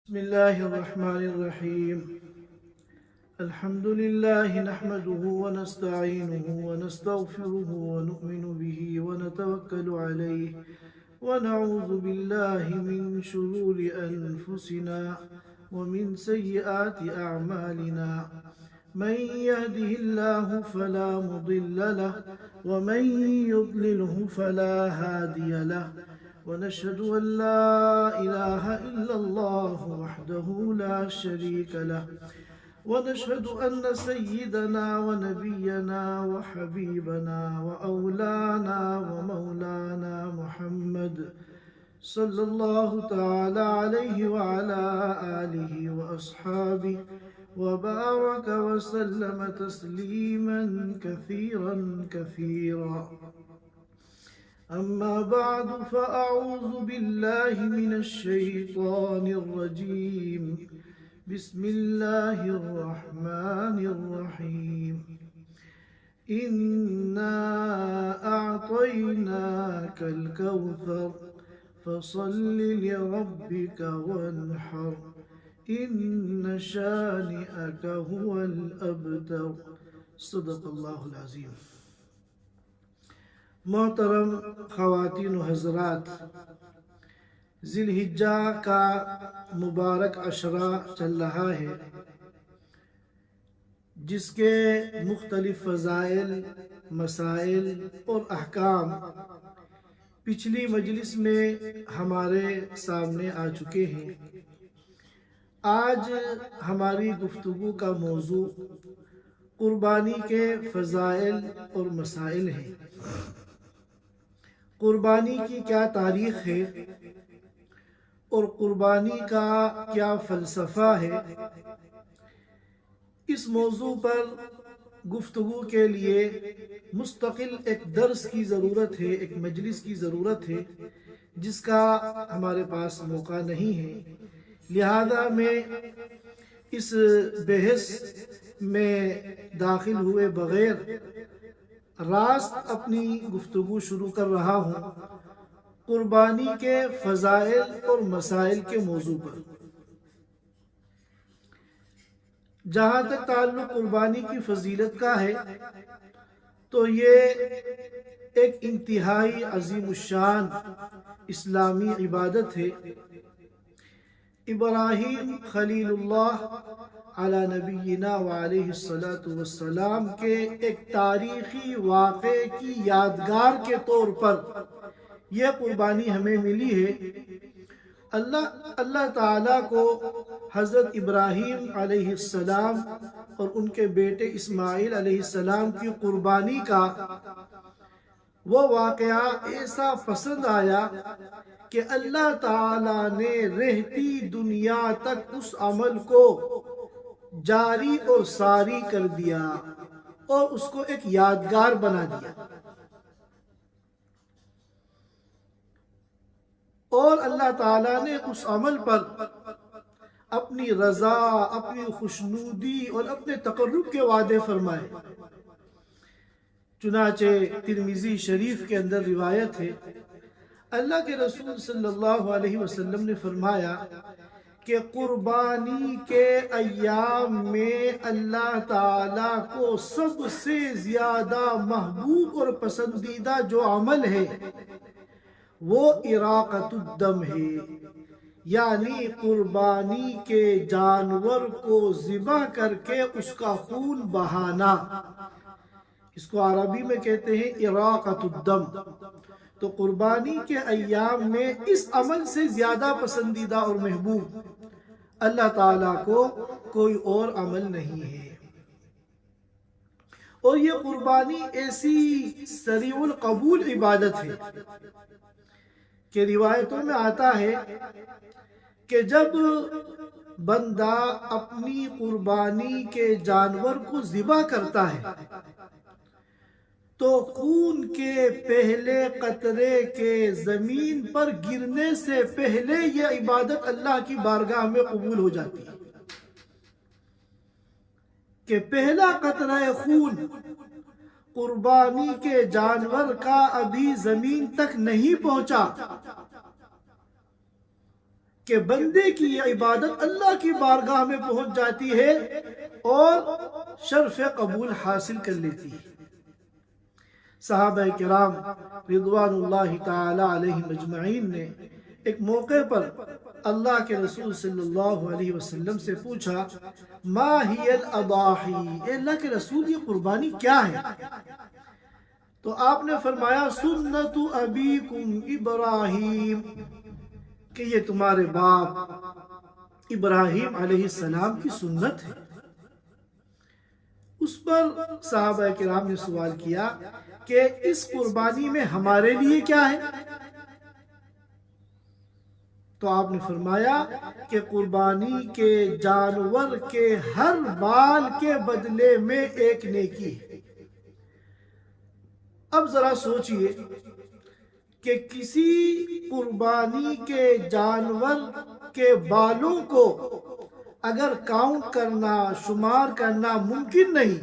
بسم الله الرحمن الرحيم. الحمد لله نحمده ونستعينه ونستغفره ونؤمن به ونتوكل عليه ونعوذ بالله من شرور أنفسنا ومن سيئات أعمالنا. من يهده الله فلا مضل له ومن يضلله فلا هادي له، ونشهد أن لا إله إلا الله وحده لا شريك له، ونشهد أن سيدنا ونبينا وحبيبنا وأولانا ومولانا محمد صلى الله تعالى عليه وعلى آله وأصحابه وبارك وسلم تسليما كثيرا كثيرا. أما بعد، فأعوذ بالله من الشيطان الرجيم. بسم الله الرحمن الرحيم. إنا أعطيناك الكوثر فصل لربك وانحر إن شانئك هو الأبتر. صدق اللہ العظیم. محترم خواتین و حضرات، ذی الحجہ کا مبارک عشرہ چل رہا ہے، جس کے مختلف فضائل، مسائل اور احکام پچھلی مجلس میں ہمارے سامنے آ چکے ہیں. آج ہماری گفتگو کا موضوع قربانی کے فضائل اور مسائل ہیں. قربانی کی کیا تاریخ ہے اور قربانی کا کیا فلسفہ ہے، اس موضوع پر گفتگو کے لیے مستقل ایک درس کی ضرورت ہے، ایک مجلس کی ضرورت ہے، جس کا ہمارے پاس موقع نہیں ہے. لہذا میں اس بحث میں داخل ہوئے بغیر راست اپنی گفتگو شروع کر رہا ہوں قربانی کے فضائل اور مسائل کے موضوع پر. جہاں تک تعلق قربانی کی فضیلت کا ہے تو یہ ایک انتہائی عظیم الشان اسلامی عبادت ہے. ابراہیم خلیل اللہ علی نبینا وعلیہ السلام کے ایک تاریخی واقعے کی یادگار کے طور پر یہ قربانی ہمیں ملی ہے. اللہ تعالیٰ کو حضرت ابراہیم علیہ السلام اور ان کے بیٹے اسماعیل علیہ السلام کی قربانی کا وہ واقعہ ایسا پسند آیا کہ اللہ تعالیٰ نے رہتی دنیا تک اس عمل کو جاری اور ساری کر دیا اور اس کو ایک یادگار بنا دیا. اور اللہ تعالیٰ نے اس عمل پر اپنی رضا، اپنی خوشنودی اور اپنے تقرب کے وعدے فرمائے. چنانچہ ترمذی شریف کے اندر روایت ہے، اللہ کے رسول صلی اللہ علیہ وسلم نے فرمایا کہ قربانی کے ایام میں اللہ تعالیٰ کو سب سے زیادہ محبوب اور پسندیدہ جو عمل ہے وہ اراقۃ الدم ہے، یعنی قربانی کے جانور کو ذبح کر کے اس کا خون بہانا. اس کو عربی میں کہتے ہیں اراقۃ الدم. تو قربانی کے ایام میں اس عمل سے زیادہ پسندیدہ اور محبوب اللہ تعالیٰ کو کوئی اور عمل نہیں ہے. اور یہ قربانی ایسی سریع القبول عبادت ہے کہ روایتوں میں آتا ہے کہ جب بندہ اپنی قربانی کے جانور کو ذبح کرتا ہے تو خون کے پہلے قطرے کے زمین پر گرنے سے پہلے یہ عبادت اللہ کی بارگاہ میں قبول ہو جاتی ہے کہ پہلا قطرہ خون قربانی کے جانور کا ابھی زمین تک نہیں پہنچا کہ بندے کی یہ عبادت اللہ کی بارگاہ میں پہنچ جاتی ہے اور شرف قبول حاصل کر لیتی ہے۔ صحابہ کرام رضوان اللہ تعالی علیہم اجمعین نے ایک موقع پر اللہ کے رسول صلی اللہ علیہ وسلم سے پوچھا، ما ہی الاضاحی، اے اللہ کے رسول یہ قربانی کیا ہے؟ تو آپ نے فرمایا، سنت ابیکم ابراہیم، کہ یہ تمہارے باپ ابراہیم علیہ السلام کی سنت ہے۔ اس پر صحابہ کرام نے سوال کیا کہ اس قربانی میں ہمارے لیے کیا ہے؟ تو آپ نے فرمایا کہ قربانی کے جانور کے ہر بال کے بدلے میں ایک نیکی ہے۔ اب ذرا سوچئے کہ کسی قربانی کے جانور کے بالوں کو اگر کاؤنٹ کرنا، شمار کرنا ممکن نہیں،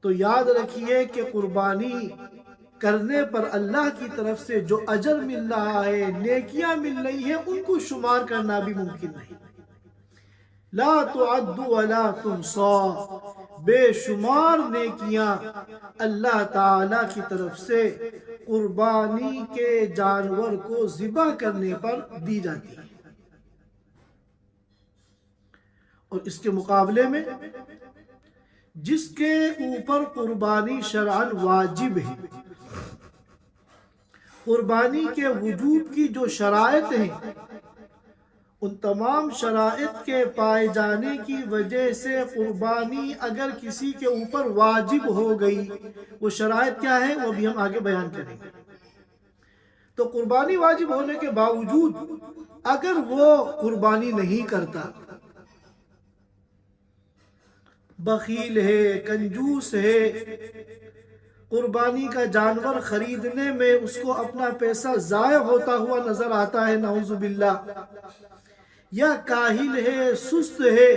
تو یاد رکھیے کہ قربانی کرنے پر اللہ کی طرف سے جو اجر مل رہا ہے، نیکیاں مل رہی ہیں، ان کو شمار کرنا بھی ممکن نہیں۔ لا تعد ولا تحصى، بے شمار نیکیاں اللہ تعالی کی طرف سے قربانی کے جانور کو ذبح کرنے پر دی جاتی ہے۔ اور اس کے مقابلے میں جس کے اوپر قربانی شرعاً واجب ہے، قربانی کے وجوب کی جو شرائط ہیں، ان تمام شرائط کے پائے جانے کی وجہ سے قربانی اگر کسی کے اوپر واجب ہو گئی، وہ شرائط کیا ہے وہ بھی ہم آگے بیان کریں گے۔ تو قربانی واجب ہونے کے باوجود اگر وہ قربانی نہیں کرتا، بخیل ہے، کنجوس ہے، قربانی کا جانور خریدنے میں اس کو اپنا پیسہ ضائع ہوتا ہوا نظر آتا ہے، نعوذ باللہ، یا کاہل ہے، سست ہے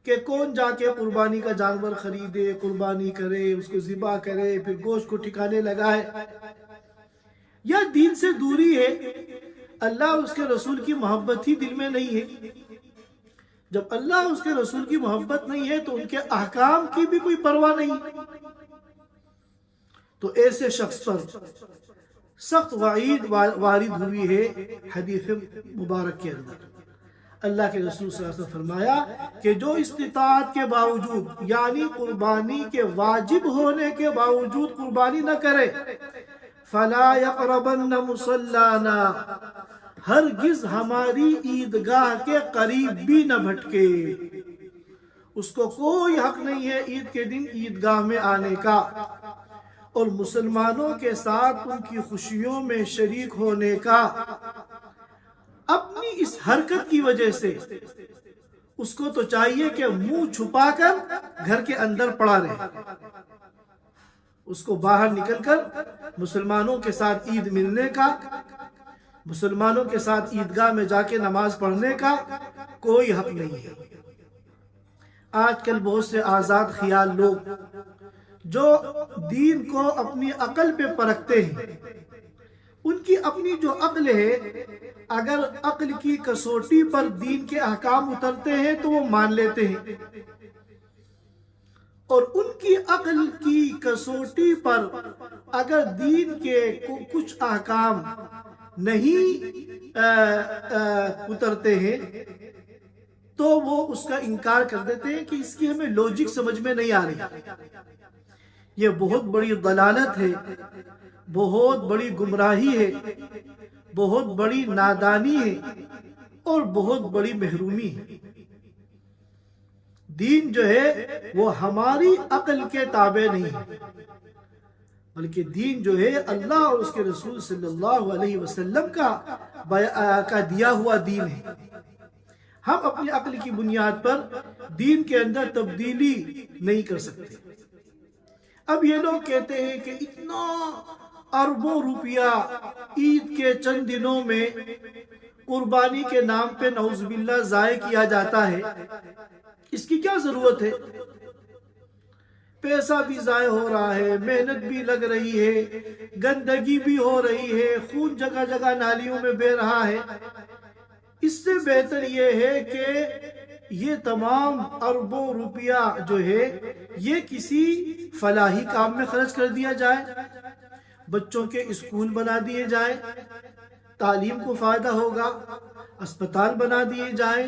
کہ کون جا کے قربانی کا جانور خریدے، قربانی کرے، اس کو ذبح کرے، پھر گوشت کو ٹھکانے لگائے، یا دین سے دوری ہے، اللہ اس کے رسول کی محبت ہی دل میں نہیں ہے۔ جب اللہ اس کے رسول کی محبت نہیں ہے تو ان کے احکام کی بھی کوئی پرواہ نہیں، تو ایسے شخص پر سخت وعید وارد ہوئی ہے حدیث مبارک کے اندر۔ اللہ کے رسول صلی اللہ علیہ وسلم فرمایا کہ جو استطاعت کے باوجود، یعنی قربانی کے واجب ہونے کے باوجود قربانی نہ کرے، فلا يقربن مصلانا، ہرگز ہماری عیدگاہ کے قریب بھی نہ بھٹکے۔ اس کو کوئی حق نہیں ہے عید کے دن عیدگاہ میں آنے کا اور مسلمانوں کے ساتھ ان کی خوشیوں میں شریک ہونے کا۔ اپنی اس حرکت کی وجہ سے اس کو تو چاہیے کہ منہ چھپا کر گھر کے اندر پڑا رہے، اس کو باہر نکل کر مسلمانوں کے ساتھ عید ملنے کا، مسلمانوں کے ساتھ عیدگاہ میں جا کے نماز پڑھنے کا کوئی حق نہیں ہے۔ آج کل بہت سے آزاد خیال لوگ جو دین کو اپنی عقل پہ پرکھتے ہیں، ان کی اپنی جو عقل ہے، اگر عقل کی کسوٹی پر دین کے احکام اترتے ہیں تو وہ مان لیتے ہیں، اور ان کی عقل کی کسوٹی پر اگر دین کے کچھ احکام نہیں اترتے ہیں تو وہ اس کا انکار کر دیتے ہیں کہ اس کی ہمیں لوجک سمجھ میں نہیں آ رہی۔ یہ بہت بڑی ضلالت ہے، بہت بڑی گمراہی ہے، بہت بڑی نادانی ہے اور بہت بڑی محرومی ہے۔ دین جو ہے وہ ہماری عقل کے تابع نہیں ہے، بلکہ دین جو ہے اللہ اور اس کے رسول صلی اللہ علیہ وسلم کا دیا ہوا دین ہے۔ ہم اپنی عقل کی بنیاد پر دین کے اندر تبدیلی نہیں کر سکتے۔ اب یہ لوگ کہتے ہیں کہ اتنا اربوں روپیہ عید کے چند دنوں میں قربانی کے نام پہ نعوذ باللہ ضائع کیا جاتا ہے، اس کی کیا ضرورت ہے؟ پیسہ بھی ضائع ہو رہا ہے، محنت بھی لگ رہی ہے، گندگی بھی ہو رہی ہے، خون جگہ جگہ نالیوں میں بہہ رہا ہے۔ اس سے بہتر یہ ہے کہ یہ تمام اربوں روپیہ جو ہے یہ کسی فلاحی کام میں خرچ کر دیا جائے، بچوں کے اسکول بنا دیے جائیں، تعلیم کو فائدہ ہوگا، اسپتال بنا دیے جائیں،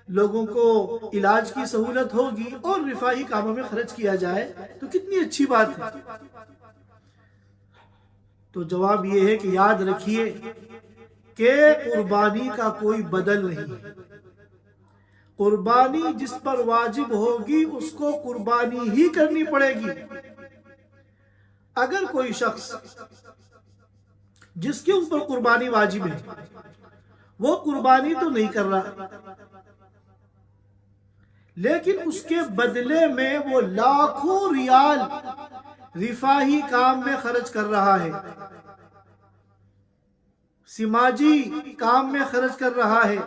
لوگوں کو علاج کی سہولت ہوگی، اور رفاہی کاموں میں خرچ کیا جائے تو کتنی اچھی بات ہے۔ تو جواب یہ ہے کہ یاد رکھیے کہ قربانی کا کوئی بدل نہیں۔ قربانی جس پر واجب ہوگی اس کو قربانی ہی کرنی پڑے گی۔ اگر کوئی شخص جس کے اوپر قربانی واجب ہے وہ قربانی تو نہیں کر رہا، لیکن اس کے بدلے میں وہ لاکھوں ریال رفاہی کام میں خرچ کر رہا ہے، سماجی کام میں خرچ کر رہا ہے،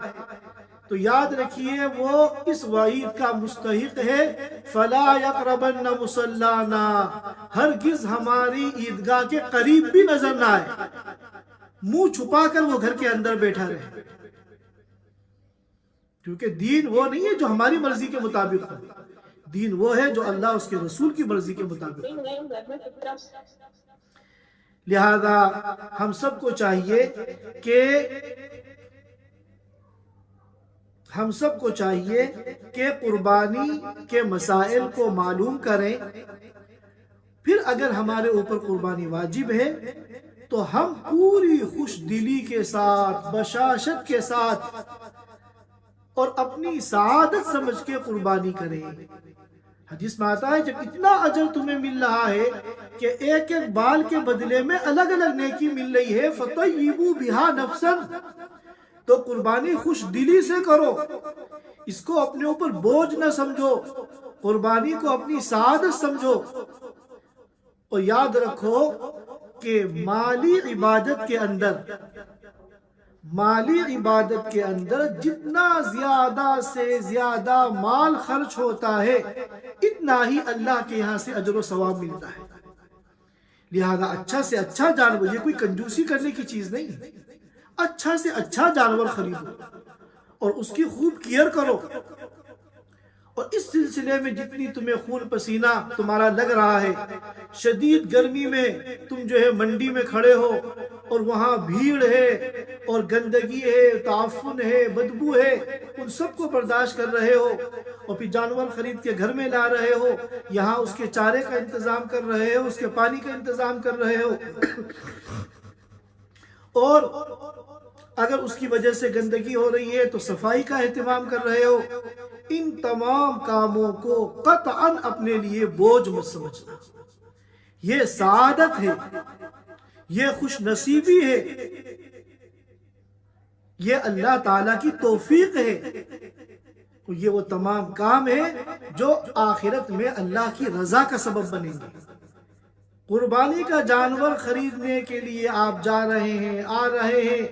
تو یاد رکھیے وہ اس وعید کا مستحق ہے، فَلَا يَقْرَبَنَّ مُصَلَّانَا، ہرگز ہماری عیدگاہ کے قریب بھی نظر نہ آئے، منہ چھپا کر وہ گھر کے اندر بیٹھا رہے، کیونکہ دین وہ نہیں ہے جو ہماری مرضی کے مطابق ہو، دین وہ ہے جو اللہ اس کے رسول کی مرضی کے مطابق ہو۔ لہذا ہم سب کو چاہیے کہ قربانی کے مسائل کو معلوم کریں، پھر اگر ہمارے اوپر قربانی واجب ہے تو ہم پوری خوش دلی کے ساتھ، بشاشت کے ساتھ اور اپنی سعادت سمجھ کے قربانی کریں۔ حدیث میں آتا ہے جب اتنا اجر تمہیں مل رہا ہے کہ ایک ایک بال کے بدلے میں الگ الگ نیکی مل رہی ہے، فَطَيِّبُوا بِهَا نَفْسًا، تو قربانی خوش دلی سے کرو، اس کو اپنے اوپر بوجھ نہ سمجھو، قربانی کو اپنی سعادت سمجھو، اور یاد رکھو کہ مالی عبادت کے اندر جتنا زیادہ سے زیادہ مال خرچ ہوتا ہے اتنا ہی اللہ کے یہاں سے اجر و ثواب ملتا ہے۔ لہذا اچھا سے اچھا جانور، یہ کوئی کنجوسی کرنے کی چیز نہیں ہے، اچھا سے اچھا جانور خریدو اور اس کی خوب کیئر کرو، اور اس سلسلے میں جتنی تمہیں خون پسینہ تمہارا لگ رہا ہے، شدید گرمی میں تم جو ہے منڈی میں کھڑے ہو اور وہاں بھیڑ ہے اور گندگی ہے، تعفن ہے، بدبو ہے، ان سب کو برداشت کر رہے ہو، اور پھر جانور خرید کے گھر میں لا رہے ہو، یہاں اس کے چارے کا انتظام کر رہے ہو، اس کے پانی کا انتظام کر رہے ہو، اور اگر اس کی وجہ سے گندگی ہو رہی ہے تو صفائی کا اہتمام کر رہے ہو، ان تمام کاموں کو قطعاً اپنے لیے بوجھ مت سمجھنا۔ یہ سعادت ہے، یہ خوش نصیبی ہے، یہ اللہ تعالیٰ کی توفیق ہے، یہ وہ تمام کام ہیں جو آخرت میں اللہ کی رضا کا سبب بنیں گے۔ قربانی کا جانور خریدنے کے لیے آپ جا رہے ہیں، آ رہے ہیں،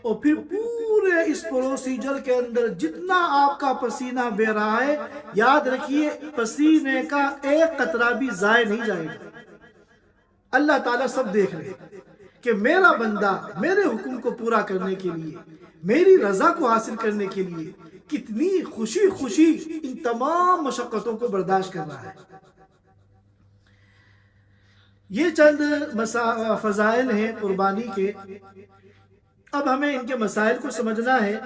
اور پھر پورے اس پروسیجر کے اندر جتنا آپ کا پسینہ بہ رہا ہے، یاد رکھیے پسینے کا ایک قطرہ بھی ضائع نہیں جائے گا۔ اللہ تعالیٰ سب دیکھ رہے کہ میرا بندہ میرے حکم کو پورا کرنے کے لیے، میری رضا کو حاصل کرنے کے لیے کتنی خوشی خوشی ان تمام مشقتوں کو برداشت کر رہا ہے۔ یہ چند فضائل ہیں قربانی کے۔ اب ہمیں ان کے مسائل کو سمجھنا ہے۔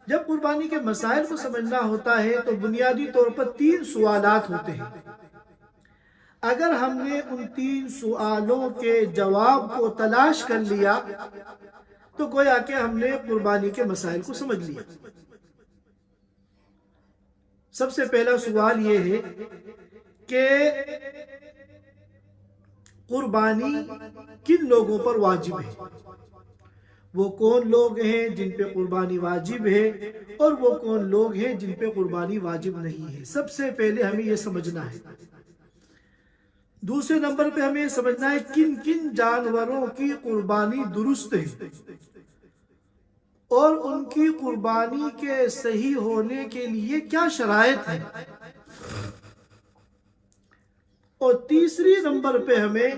جب قربانی کے مسائل کو سمجھنا ہوتا ہے تو بنیادی طور پر 3 سوالات ہوتے ہیں۔ اگر ہم نے ان 3 سوالوں کے جواب کو تلاش کر لیا تو گویا کہ ہم نے قربانی کے مسائل کو سمجھ لیا۔ سب سے پہلا سوال یہ ہے کہ قربانی کن لوگوں پر واجب ہے؟ وہ کون لوگ ہیں جن پہ قربانی واجب ہے، اور وہ کون لوگ ہیں جن پہ قربانی واجب نہیں ہے؟ سب سے پہلے ہمیں یہ سمجھنا ہے۔ دوسرے نمبر پہ ہمیں یہ سمجھنا ہے کن کن جانوروں کی قربانی درست ہے اور ان کی قربانی کے صحیح ہونے کے لیے کیا شرائط ہیں۔ اور تیسری نمبر پہ ہمیں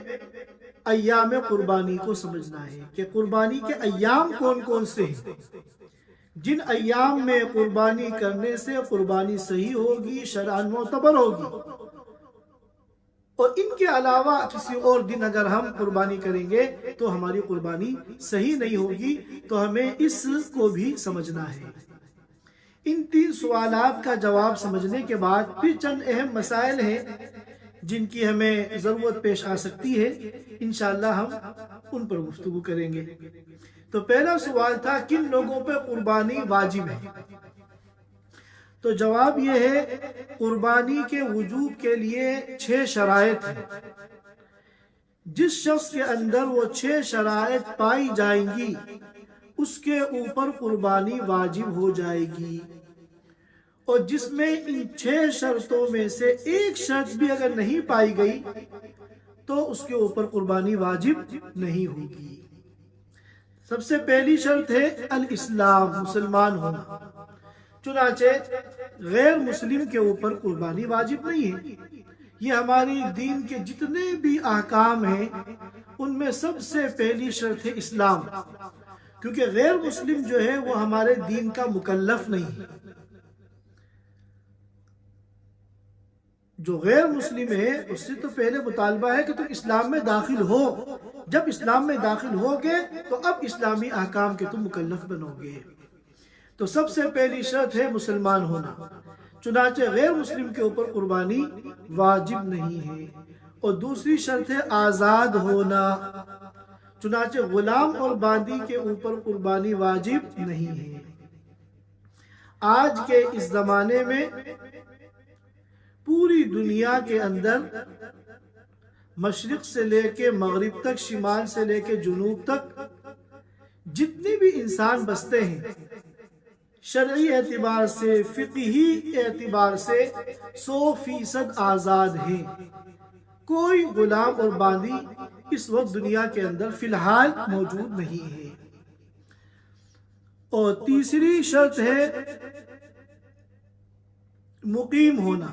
ایام قربانی کو سمجھنا ہے کہ قربانی کے ایام کون کون سے ہیں، جن ایام میں قربانی کرنے سے قربانی صحیح ہوگی، شرعاً معتبر ہوگی، اور ان کے علاوہ کسی اور دن اگر ہم قربانی کریں گے تو ہماری قربانی صحیح نہیں ہوگی۔ تو ہمیں اس کو بھی سمجھنا ہے۔ ان تین سوالات کا جواب سمجھنے کے بعد پھر چند اہم مسائل ہیں جن کی ہمیں ضرورت پیش آ سکتی ہے، انشاءاللہ ہم ان پر گفتگو کریں گے۔ تو پہلا سوال تھا کن لوگوں پہ قربانی واجب ہے؟ تو جواب یہ ہے قربانی کے وجوب کے لیے 6 شرائط ہیں۔ جس شخص کے اندر وہ 6 شرائط پائی جائیں گی اس کے اوپر قربانی واجب ہو جائے گی، اور جس میں ان 6 شرطوں میں سے ایک شرط بھی اگر نہیں پائی گئی تو اس کے اوپر قربانی واجب نہیں ہوگی۔ سب سے پہلی شرط ہے الاسلام، مسلمان ہونا۔ چنانچہ غیر مسلم کے اوپر قربانی واجب نہیں ہے۔ یہ ہماری دین کے جتنے بھی احکام ہیں ان میں سب سے پہلی شرط ہے اسلام، کیونکہ غیر مسلم جو ہے وہ ہمارے دین کا مکلف نہیں ہے۔ جو غیر مسلم ہے اس سے تو پہلے مطالبہ ہے کہ تم اسلام میں داخل ہو، جب اسلام میں داخل ہوگے تو اب اسلامی احکام کے تم مکلف بنو گے۔ تو سب سے پہلی شرط ہے مسلمان ہونا، چنانچہ غیر مسلم کے اوپر قربانی واجب نہیں ہے۔ اور دوسری شرط ہے آزاد ہونا، چنانچہ غلام اور باندی کے اوپر قربانی واجب نہیں ہے۔ آج کے اس زمانے میں پوری دنیا کے اندر مشرق سے لے کے مغرب تک، شمال سے لے کے جنوب تک جتنے بھی انسان بستے ہیں، شرعی اعتبار سے، فقہی اعتبار سے 100% آزاد ہیں۔ کوئی غلام اور باندی اس وقت دنیا کے اندر فی الحال موجود نہیں ہے۔ اور تیسری شرط ہے مقیم ہونا،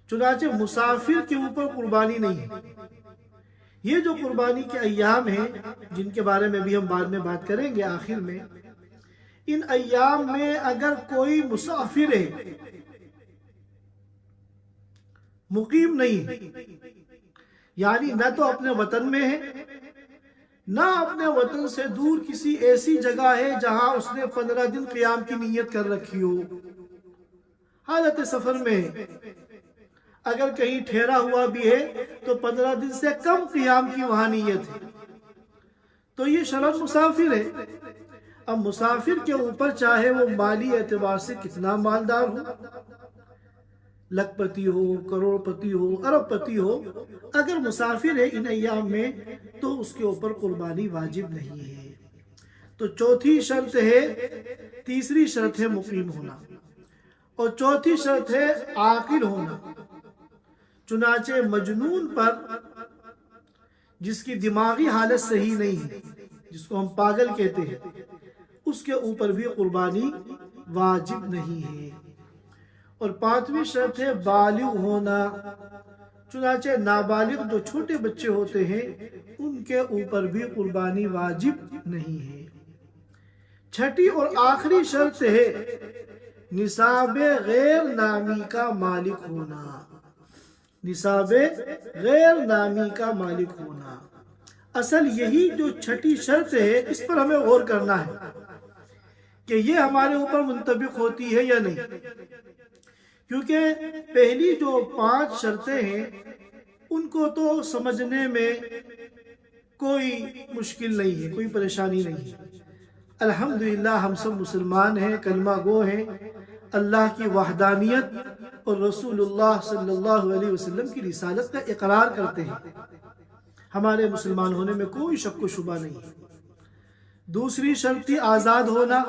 چنانچہ مسافر کے اوپر قربانی نہیں ہے۔ یہ جو قربانی کے ایام ہیں جن کے بارے میں بھی ہم بعد میں بات کریں گے آخر میں، ان ایام میں اگر کوئی مسافر ہے، مقیم نہیں ہے، یعنی نہ تو اپنے وطن میں ہے، نہ اپنے وطن سے دور کسی ایسی جگہ ہے جہاں اس نے 15 دن قیام کی نیت کر رکھی ہو، حالت سفر میں ہے، اگر کہیں ٹھہرا ہوا بھی ہے تو 15 دن سے کم قیام کی وہاں نیت ہے، تو یہ شرعاً مسافر ہے۔ اب مسافر کے اوپر چاہے وہ مالی اعتبار سے کتنا مالدار ہو، لکھ پتی ہو، کروڑ پتی ہو، ارب پتی ہو، اگر مسافر ہے ان ایام میں تو اس کے اوپر قربانی واجب نہیں ہے۔ تو چوتھی شرط ہے، تیسری شرط ہے مقیم ہونا، اور چوتھی شرط ہے عاقل ہونا۔ چنانچہ مجنون پر، جس کی دماغی حالت صحیح نہیں ہے، جس کو ہم پاگل کہتے ہیں، اس کے اوپر بھی قربانی واجب نہیں ہے۔ اور پانچویں شرط ہے بالغ ہونا، چنانچہ نابالغ جو چھوٹے بچے ہوتے ہیں ان کے اوپر بھی قربانی واجب نہیں ہے۔ چھٹی اور آخری شرط ہے نصاب غیر نامی کا مالک ہونا، نصاب غیر نامی کا مالک ہونا۔ اصل یہی جو چھٹی شرط ہے اس پر ہمیں غور کرنا ہے کہ یہ ہمارے اوپر منطبق ہوتی ہے یا نہیں، کیونکہ پہلی جو 5 شرطیں ہیں ان کو تو سمجھنے میں کوئی مشکل نہیں ہے، کوئی پریشانی نہیں ہے۔ الحمدللہ ہم سب مسلمان ہیں، کلمہ گو ہیں، اللہ کی وحدانیت اور رسول اللہ صلی اللہ علیہ وسلم کی رسالت کا اقرار کرتے ہیں، ہمارے مسلمان ہونے میں کوئی شک و شبہ نہیں ہے۔ دوسری شرط تھی آزاد ہونا۔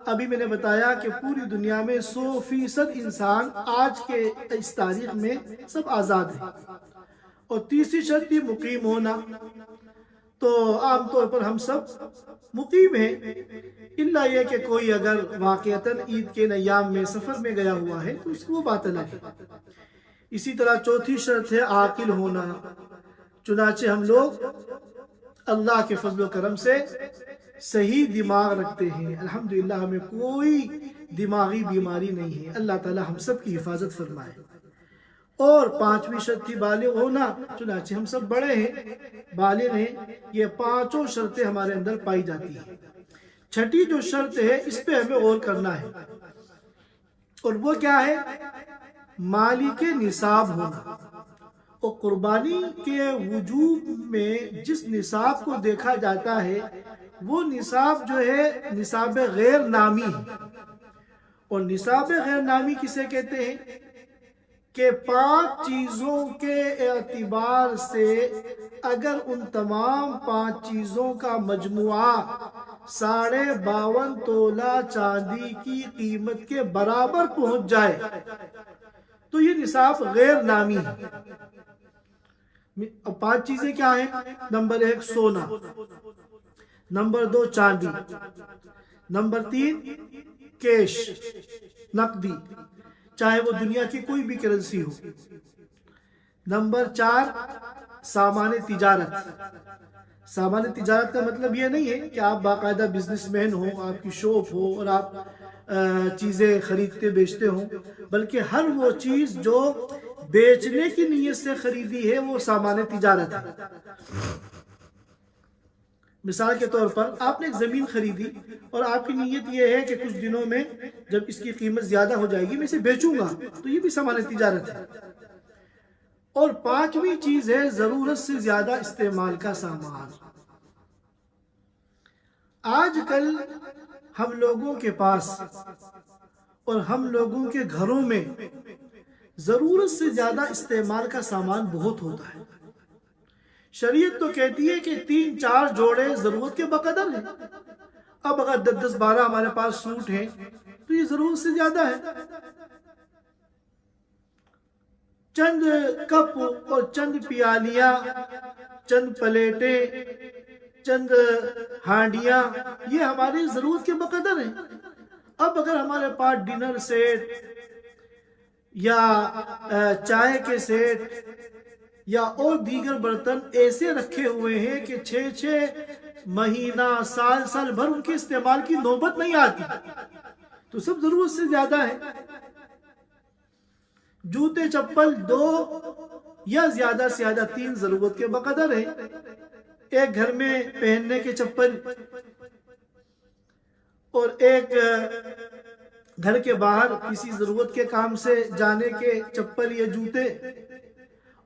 ابھی میں نے بتایا کہ پوری دنیا میں 100% انسان آج کے اس تاریخ میں سب آزاد ہیں۔ اور تیسری شرط تھی مقیم ہونا، تو عام طور پر ہم سب مقیم ہیں، الا یہ کہ کوئی اگر واقعتاً عید کے ایام میں سفر میں گیا ہوا ہے تو اس کو وہ بات الگ ہے، اسی طرح چوتھی شرط ہے عاقل ہونا، چنانچہ ہم لوگ اللہ کے فضل و کرم سے صحیح دماغ رکھتے ہیں، الحمدللہ ہمیں کوئی دماغی بیماری نہیں ہے، اللہ تعالی ہم سب کی حفاظت فرمائے۔ اور پانچویں شرط تھی بالغ ہونا، چنانچہ ہم سب بڑے ہیں، بالغ ہیں، یہ پانچوں شرطیں ہمارے اندر پائی جاتی ہیں۔ چھٹی جو شرط ہے اس پہ ہمیں غور کرنا ہے، اور وہ کیا ہے؟ مالک نصاب ہونا۔ اور قربانی کے وجوب میں جس نصاب کو دیکھا جاتا ہے وہ نصاب جو ہے نصاب غیر نامی ہے۔ اور نصاب غیر نامی کسے کہتے ہیں؟ کہ 5 چیزوں کے اعتبار سے اگر ان تمام 5 چیزوں کا مجموعہ 52.5 تولہ چاندی کی قیمت کے برابر پہنچ جائے تو یہ نصاب غیر نامی ہے۔ 5 چیزیں کیا ہیں؟ نمبر 1 سونا، نمبر 2 چاندی، نمبر 3 کیش نقدی، چاہے وہ دنیا کی کوئی بھی کرنسی ہو، نمبر 4 سامان تجارت۔ سامان تجارت کا مطلب یہ نہیں ہے کہ آپ باقاعدہ بزنس مین ہو، آپ کی شاپ ہو اور آپ چیزیں خریدتے بیچتے ہوں، بلکہ ہر وہ چیز جو بیچنے کی نیت سے خریدی ہے وہ سامان تجارت ہے۔ مثال کے طور پر آپ نے ایک زمین خریدی اور آپ کی نیت یہ ہے کہ کچھ دنوں میں جب اس کی قیمت زیادہ ہو جائے گی میں اسے بیچوں گا، تو یہ بھی سامان تجارت ہے۔ اور 5ویں چیز ہے ضرورت سے زیادہ استعمال کا سامان۔ آج کل ہم لوگوں کے پاس اور ہم لوگوں کے گھروں میں ضرورت سے زیادہ استعمال کا سامان بہت ہوتا ہے۔ شریعت تو کہتی ہے کہ 3-4 جوڑے ضرورت کے بقدر ہیں۔ اب اگر 10-12 ہمارے پاس سوٹ ہیں تو یہ ضرورت سے زیادہ ہے۔ چند کپ اور چند پیالیاں، چند پلیٹیں، چند ہانڈیاں، یہ ہماری ضرورت کے بقدر ہیں۔ اب اگر ہمارے پاس ڈنر سیٹ یا چائے کے سیٹ یا اور دیگر برتن ایسے رکھے ہوئے ہیں کہ 6 مہینہ سال بھر ان کے استعمال کی نوبت نہیں آتی، تو سب ضرورت سے زیادہ ہے۔ جوتے چپل 2 یا زیادہ سے زیادہ 3 ضرورت کے بقدر ہیں۔ ایک گھر میں پہننے کے چپل اور ایک گھر کے باہر کسی ضرورت کے کام سے جانے کے چپل یا جوتے،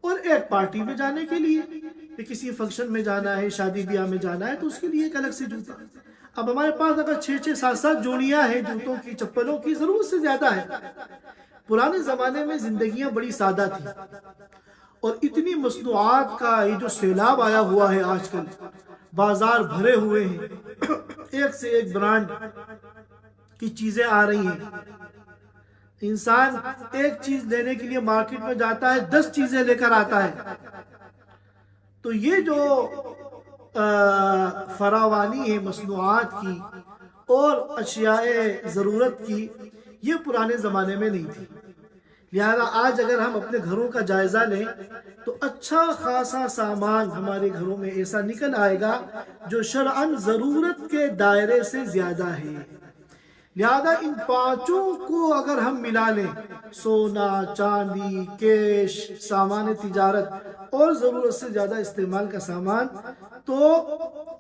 اور ایک پارٹی میں جانے کے لیے کہ کسی فنکشن میں جانا ہے، شادی بیاہ میں جانا ہے تو اس کے لیے ایک الگ سے جوتا۔ اب ہمارے پاس اگر 6-7 جوڑیاں ہیں جوتوں کی، چپلوں کی، ضرورت سے زیادہ ہے۔ پرانے زمانے میں زندگیاں بڑی سادہ تھیں، اور اتنی مصنوعات کا یہ جو سیلاب آیا ہوا ہے آج کل، بازار بھرے ہوئے ہیں، ایک سے ایک برانڈ کی چیزیں آ رہی ہیں۔ انسان ایک چیز لینے کے لیے مارکیٹ میں جاتا ہے 10 چیزیں لے کر آتا ہے۔ تو یہ جو فراوانی ہے مصنوعات کی اور اشیاء ضرورت کی، یہ پرانے زمانے میں نہیں تھی۔ لہذا آج اگر ہم اپنے گھروں کا جائزہ لیں تو اچھا خاصا سامان ہمارے گھروں میں ایسا نکل آئے گا جو شرعاً ضرورت کے دائرے سے زیادہ ہے۔ لہذا ان 5 کو اگر ہم ملا لیں، سونا، چاندی، کیش، سامان تجارت اور ضرورت سے زیادہ استعمال کا سامان، تو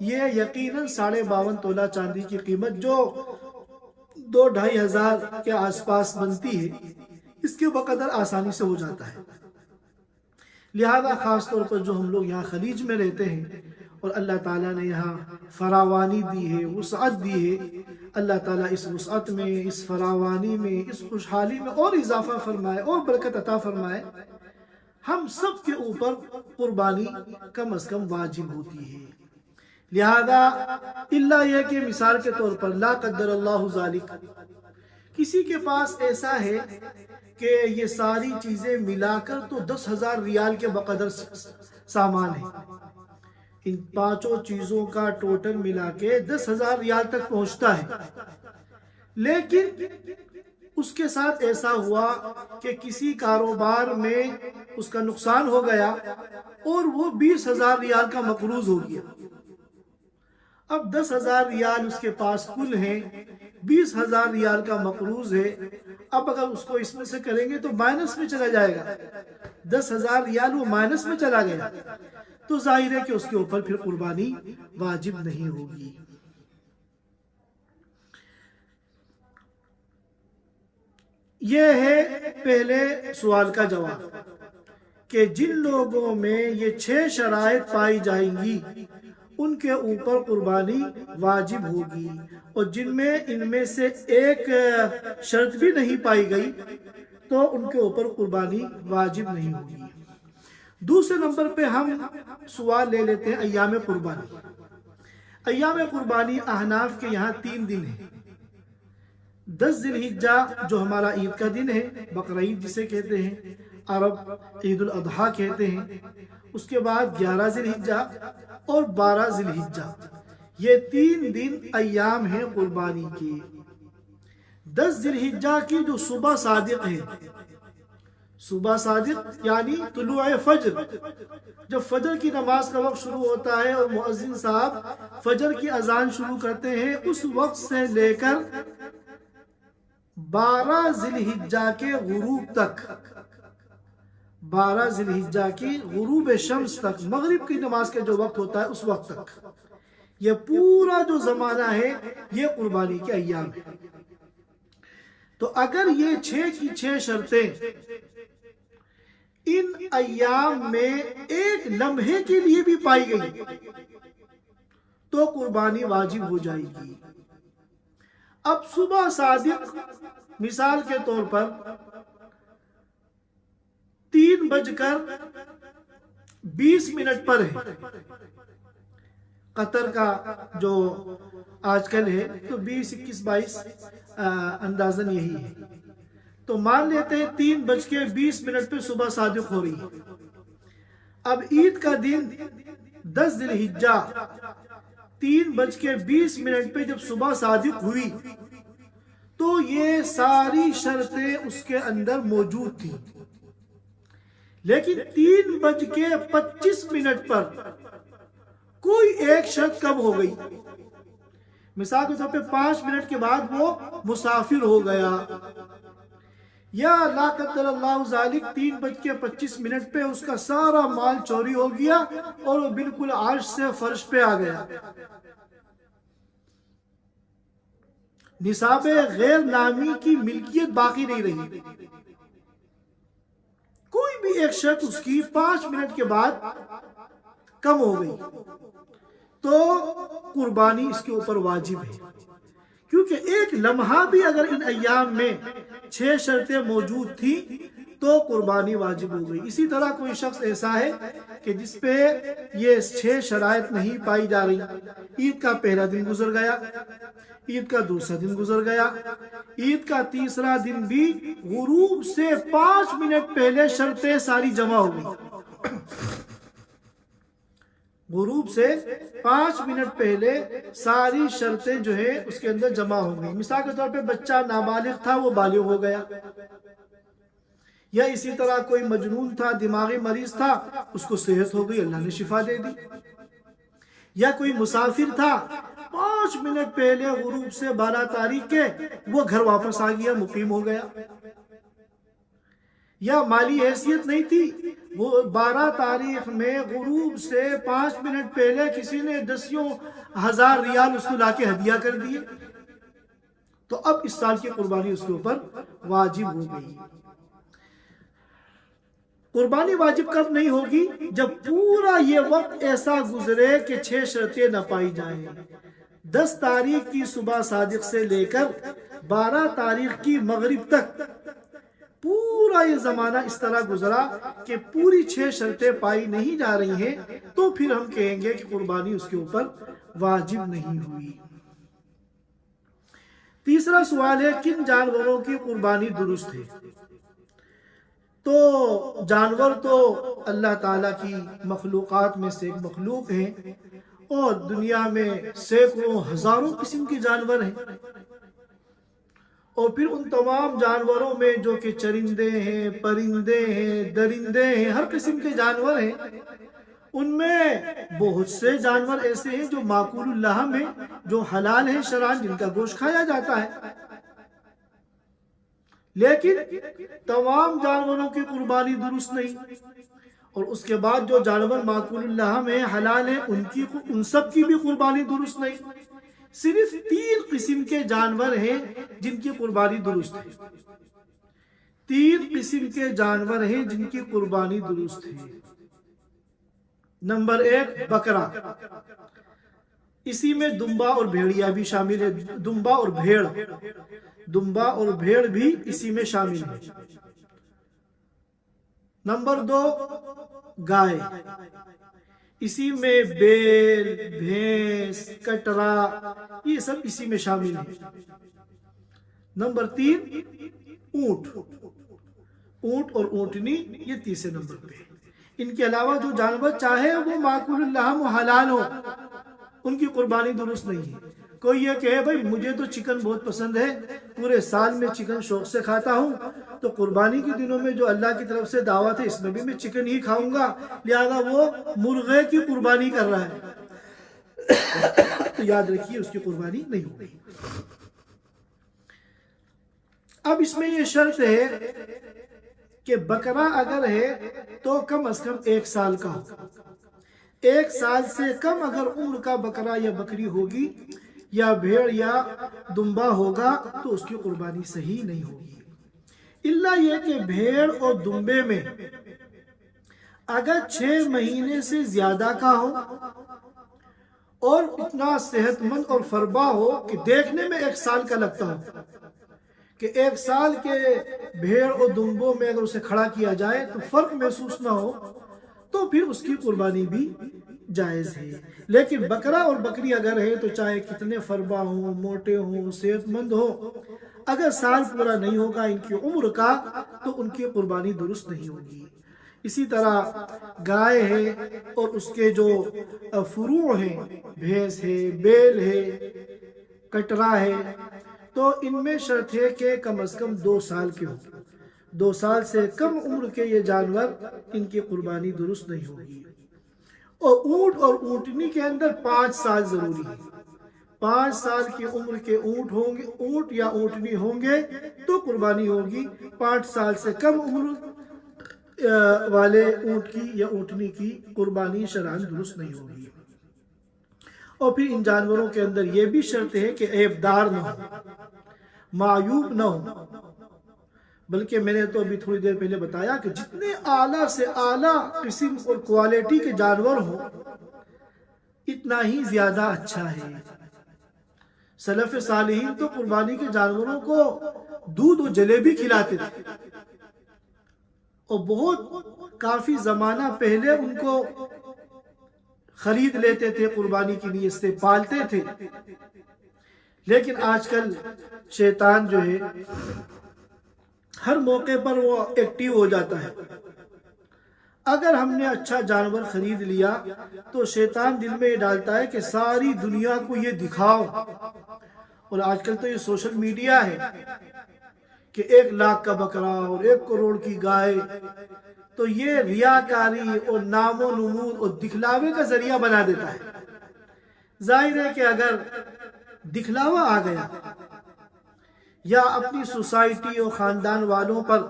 یہ یقیناً 52.5 تولہ چاندی کی قیمت جو 2-2.5 ہزار کے آس پاس بنتی ہے، اس کے بقدر آسانی سے ہو جاتا ہے۔ لہذا خاص طور پر جو ہم لوگ یہاں خلیج میں رہتے ہیں اور اللہ تعالیٰ نے یہاں فراوانی دی ہے، وسعت دی ہے، اللہ تعالیٰ اس وسعت میں، اس فراوانی میں، اس خوشحالی میں اور اضافہ فرمائے اور برکت عطا فرمائے۔ ہم سب کے اوپر قربانی کم از کم واجب ہوتی ہے۔ لہذا اللہ یہ کہ مثال کے طور پر لا قدر اللہ ذالک، کسی کے پاس ایسا ہے کہ یہ ساری چیزیں ملا کر تو 10,000 ریال کے بقدر سامان ہے، ان 5 چیزوں کا ٹوٹل ملا کے 10,000 ریال تک پہنچتا ہے، لیکن اس کے ساتھ ایسا ہوا کہ کسی کاروبار میں اس کا نقصان ہو گیا اور وہ 20,000 ریال کا مقروض ہو گیا. اب 10,000 ریال اس کے پاس کل ہیں، 20,000 ریال کا مقروض ہے. اب اگر اس کو اس میں سے کریں گے تو مائنس میں چلا جائے گا، 10,000 ریال وہ مائنس میں چلا گیا، تو ظاہر ہے کہ اس کے اوپر پھر قربانی واجب نہیں ہوگی. یہ ہے پہلے سوال کا جواب کہ جن لوگوں میں یہ 6 شرائط پائی جائیں گی ان کے اوپر قربانی واجب ہوگی، اور جن میں ان میں سے ایک شرط بھی نہیں پائی گئی تو ان کے اوپر قربانی واجب نہیں ہوگی. دوسرے نمبر پہ ہم سوال لے لیتے ہیں ایام قربانی. ایام قربانی احناف کے یہاں 3 دن ہیں. 10 ذی الحجہ جو ہمارا عید کا دن ہے، بقرعید جسے کہتے ہیں، عرب عید الاضحیٰ کہتے ہیں. اس کے بعد 11 ذی الحجہ اور 12 ذی الحجہ، یہ 3 دن ایام ہیں قربانی کی. 10 ذی الحجہ کی جو صبح صادق ہے، صبح صادق یعنی طلوع فجر، جب فجر کی نماز کا وقت شروع ہوتا ہے اور مؤذن صاحب فجر کی اذان شروع کرتے ہیں، اس وقت سے لے کر 12 ذی الحجہ کے غروب تک، 12 ذی الحجہ کی غروب شمس تک، مغرب کی نماز کے جو وقت ہوتا ہے اس وقت تک، یہ پورا جو زمانہ ہے یہ قربانی کے ایام ہے. تو اگر یہ 6 کی 6 شرطیں ان ایام میں ایک لمحے کے لیے بھی پائی گئی تو قربانی واجب ہو جائے گی. اب صبح صادق مثال کے طور پر 3:20 پر ہے، قطر کا جو آج کل ہے تو 20 21 22 اندازن یہی ہے. تو مان لیتے ہیں 3:20 پہ صبح صادق ہو رہی ہے. اب عید کا دن 10 ذی الحجہ 3:20 پہ جب صبح صادق ہوئی تو یہ ساری شرطیں اس کے اندر موجود تھی، لیکن 3:25 پر کوئی ایک شرط کم ہو گئی. مثال کے طور پہ 5 منٹ کے بعد وہ مسافر ہو گیا، یا لا قدر اللہ ذالک 3:25 پہ اس کا سارا مال چوری ہو گیا اور وہ بالکل عرش سے فرش پہ آ گیا. نصاب غیر نامی کی ملکیت باقی نہیں رہی، کوئی بھی ایک شرط اس کی 5 منٹ کے بعد کم ہو گئی تو قربانی اس کے اوپر واجب ہے، کیونکہ ایک لمحہ بھی اگر ان ایام میں 6 شرطیں موجود تھی تو قربانی واجب ہو گئی. اسی طرح کوئی شخص ایسا ہے کہ جس پہ یہ 6 شرائط نہیں پائی جا رہی، عید کا پہلا دن گزر گیا، عید کا دوسرا دن گزر گیا، عید کا تیسرا دن بھی غروب سے 5 منٹ پہلے شرطیں ساری جمع ہو گئی، غروب سے 5 منٹ پہلے ساری شرطیں جو ہے اس کے اندر جمع ہو گئی. مثال کے طور پہ بچہ نابالغ تھا، وہ بالغ ہو گیا، یا اسی طرح کوئی مجنون تھا، دماغی مریض تھا، اس کو صحت ہو گئی، اللہ نے شفا دے دی، یا کوئی مسافر تھا 5 منٹ پہلے غروب سے 12 تاریخ کے وہ گھر واپس آ گیا، مقیم ہو گیا، یا مالی حیثیت نہیں تھی، وہ 12 تاریخ میں غروب سے 5 منٹ پہلے کسی نے 10,000 ریال اس کو لا کے ہدیہ کر دیے، تو اب اس سال کی قربانی اس کے اوپر واجب ہو گئی. قربانی واجب کب نہیں ہوگی؟ جب پورا یہ وقت ایسا گزرے کہ 6 شرطیں نہ پائی جائیں. 10 تاریخ کی صبح صادق سے لے کر 12 تاریخ کی مغرب تک پورا یہ زمانہ اس طرح گزرا کہ پوری 6 شرطیں پائی نہیں جا رہی ہیں، تو پھر ہم کہیں گے کہ قربانی اس کے اوپر واجب نہیں ہوئی. تیسرا سوال ہے کن جانوروں کی قربانی درست ہے؟ تو جانور تو اللہ تعالیٰ کی مخلوقات میں سے ایک مخلوق ہیں، اور دنیا میں سینکڑوں ہزاروں قسم کے جانور ہیں، اور پھر ان تمام جانوروں میں جو کہ چرندے ہیں، پرندے ہیں، درندے ہیں، ہر قسم کے جانور ہیں، ان میں بہت سے جانور ایسے ہیں جو معقول اللحم ہیں، جو حلال ہیں شرعاً، جن کا گوشت کھایا جاتا ہے، لیکن تمام جانوروں کی قربانی درست نہیں۔ اور اس کے بعد جو جانور معقول اللحم ہیں، حلال ہیں، ان سب کی بھی قربانی درست نہیں۔ صرف 3 قسم کے جانور ہیں جن کی قربانی درست ہے۔ 3 قسم کے جانور ہیں جن کی قربانی درست ہے۔ نمبر 1 بکرا، اسی میں دمبا اور بھیڑیا بھی شامل ہے، دمبا اور بھیڑ بھی اسی میں شامل ہے۔ نمبر 2 گائے، اسی میں بیل، بھینس، کٹرا، یہ سب اسی میں شامل ہیں۔ نمبر 3 اونٹ اور اونٹنی، یہ تیسرے نمبر پہ۔ ان کے علاوہ جو جانور چاہے وہ معقول اللحم و حلال ہو، ان کی قربانی درست نہیں ہے۔ کوئی یہ کہے بھائی مجھے تو چکن بہت پسند ہے، پورے سال میں چکن شوق سے کھاتا ہوں، تو قربانی کے دنوں میں جو اللہ کی طرف سے دعوت ہے اس میں بھی میں چکن ہی کھاؤں گا، لہذا وہ مرغے کی قربانی کر رہا ہے، تو یاد رکھیے اس کی قربانی نہیں ہوگی۔ اب اس میں یہ شرط ہے کہ بکرا اگر ہے تو کم از کم 1 سال کا ہو۔ 1 سال سے کم اگر عمر کا بکرا یا بکری ہوگی یا بھیڑ یا دمبا ہوگا تو اس کی قربانی صحیح نہیں ہوگی، الا یہ کہ بھیڑ اور دمبے میں اگر 6 مہینے سے زیادہ کا ہو اور اتنا صحت مند اور فربا ہو کہ دیکھنے میں 1 سال کا لگتا ہو، کہ 1 سال کے بھیڑ اور دمبوں میں اگر اسے کھڑا کیا جائے تو فرق محسوس نہ ہو، تو پھر اس کی قربانی بھی جائز ہے۔ لیکن بکرا اور بکری اگر ہے تو چاہے کتنے فربا ہوں، موٹے ہوں، صحت مند ہوں، اگر سال پورا نہیں ہوگا ان کی عمر کا تو ان کی قربانی درست نہیں ہوگی۔ اسی طرح گائے ہے اور اس کے جو فروع ہیں، بھینس ہے، بیل ہے، کٹرا ہے، تو ان میں شرط ہے کہ کم از کم 2 سال کے ہوں۔ 2 سال سے کم عمر کے یہ جانور، ان کی قربانی درست نہیں ہوگی۔ اور اونٹ اور اونٹنی کے اندر 5 سال ضروری ہے۔ 5 سال کی عمر کے اونٹ یا اونٹنی ہوں گے تو قربانی ہوگی۔ 5 سال سے کم عمر والے اونٹ کی یا اونٹنی کی قربانی شرعاً درست نہیں ہوگی۔ اور پھر ان جانوروں کے اندر یہ بھی شرط ہے کہ عیب دار نہ ہو، معیوب نہ ہو، بلکہ میں نے تو ابھی تھوڑی دیر پہلے بتایا کہ جتنے اعلیٰ سے اعلیٰ قسم اور کوالٹی کے جانور ہوں اتنا ہی زیادہ اچھا ہے۔ سلف صالحین تو قربانی کے جانوروں کو دودھ و جلیبی کھلاتے تھے، اور بہت کافی زمانہ پہلے ان کو خرید لیتے تھے، قربانی کی نیت سے پالتے تھے۔ لیکن آج کل شیطان جو ہے ہر موقع پر وہ ایکٹیو ہو جاتا ہے۔ اگر ہم نے اچھا جانور خرید لیا تو شیطان دل میں یہ ڈالتا ہے کہ ساری دنیا کو یہ دکھاؤ، اور آج کل تو یہ سوشل میڈیا ہے کہ 1 لاکھ کا بکرا اور 1 کروڑ کی گائے، تو یہ ریاکاری اور نام و نمود اور دکھلاوے کا ذریعہ بنا دیتا ہے۔ ظاہر ہے کہ اگر دکھلاوا آ گیا یا اپنی سوسائٹی اور خاندان والوں پر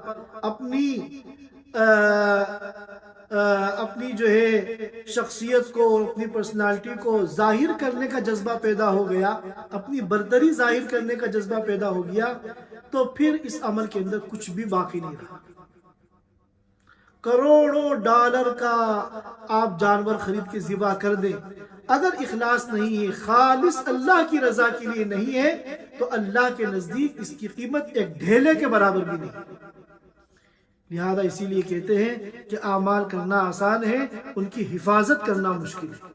اپنی جو ہے شخصیت کو، اپنی پرسنالٹی کو ظاہر کرنے کا جذبہ پیدا ہو گیا، اپنی برتری ظاہر کرنے کا جذبہ پیدا ہو گیا، تو پھر اس عمل کے اندر کچھ بھی باقی نہیں رہا۔ کروڑوں ڈالر کا آپ جانور خرید کے ذبح کر دیں، اگر اخلاص نہیں ہے، خالص اللہ کی رضا کے لیے نہیں ہے، تو اللہ کے نزدیک اس کی قیمت ایک ڈھیلے کے برابر بھی نہیں۔ لہذا اسی لیے کہتے ہیں کہ اعمال کرنا آسان ہے، ان کی حفاظت کرنا مشکل ہے۔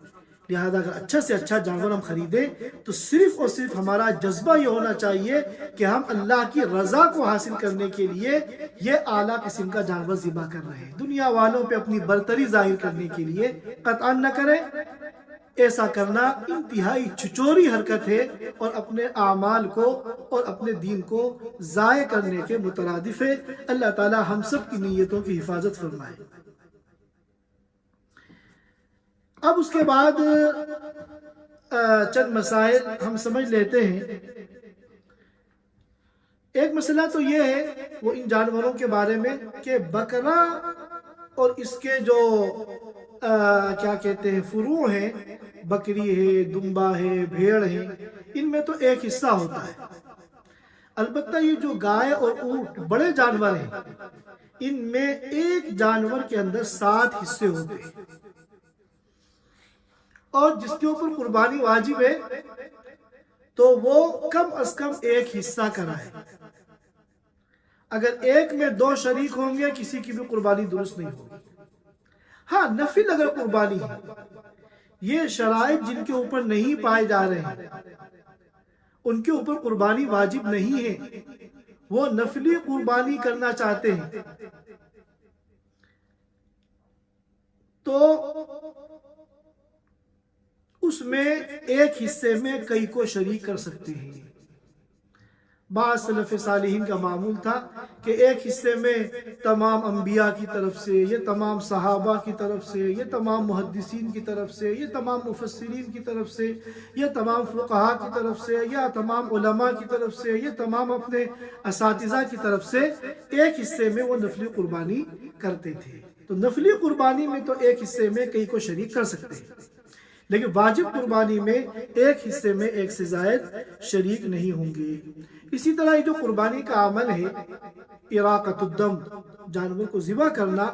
لہذا اگر اچھا سے اچھا جانور ہم خریدیں تو صرف اور صرف ہمارا جذبہ یہ ہونا چاہیے کہ ہم اللہ کی رضا کو حاصل کرنے کے لیے یہ اعلیٰ قسم کا جانور ذبح کر رہے ہیں، دنیا والوں پہ اپنی برتری ظاہر کرنے کے لیے قطعاً نہ کریں۔ ایسا کرنا انتہائی چھچوری حرکت ہے اور اپنے اعمال کو اور اپنے دین کو ضائع کرنے کے مترادف ہے۔ اللہ تعالی ہم سب کی نیتوں کی حفاظت فرمائے۔ اب اس کے بعد چند مسائل ہم سمجھ لیتے ہیں۔ ایک مسئلہ تو یہ ہے وہ ان جانوروں کے بارے میں کہ بکرا اور اس کے جو کیا کہتے ہیں فروع ہیں، بکری ہے، دمبا ہے، بھیڑ ہے، ان میں تو ایک حصہ ہوتا ہے۔ البتہ یہ جو گائے اور اونٹ بڑے جانور ہیں، ان میں ایک جانور کے اندر 7 حصے ہوتے ہیں، اور جس کے اوپر قربانی واجب ہے تو وہ کم از کم ایک حصہ کرائے۔ اگر ایک میں 2 شریک ہوں گے کسی کی بھی قربانی درست نہیں ہوگی۔ ہاں نفل اگر قربانی ہے، یہ شرائط جن کے اوپر نہیں پائے جا رہے ہیں ان کے اوپر قربانی واجب نہیں ہے، وہ نفلی قربانی کرنا چاہتے ہیں تو اس میں ایک حصے میں کئی کو شریک کر سکتے ہیں۔ بعض سلف صالحین کا معمول تھا کہ ایک حصے میں تمام انبیاء کی طرف سے، یہ تمام صحابہ کی طرف سے، یہ تمام محدثین کی طرف سے، یہ تمام مفسرین کی طرف سے، یہ تمام فقہاء کی طرف سے، یا تمام علماء کی طرف سے، یہ تمام اپنے اساتذہ کی طرف سے ایک حصے میں وہ نفلی قربانی کرتے تھے۔ تو نفلی قربانی میں تو ایک حصے میں کئی کو شریک کر سکتے ہیں، لیکن واجب قربانی میں ایک حصے میں ایک سے زائد شریک نہیں ہوں گے۔ اسی طرح یہ جو قربانی کا عمل ہے، اراقۃ الدم، جانور کو ذبح کرنا،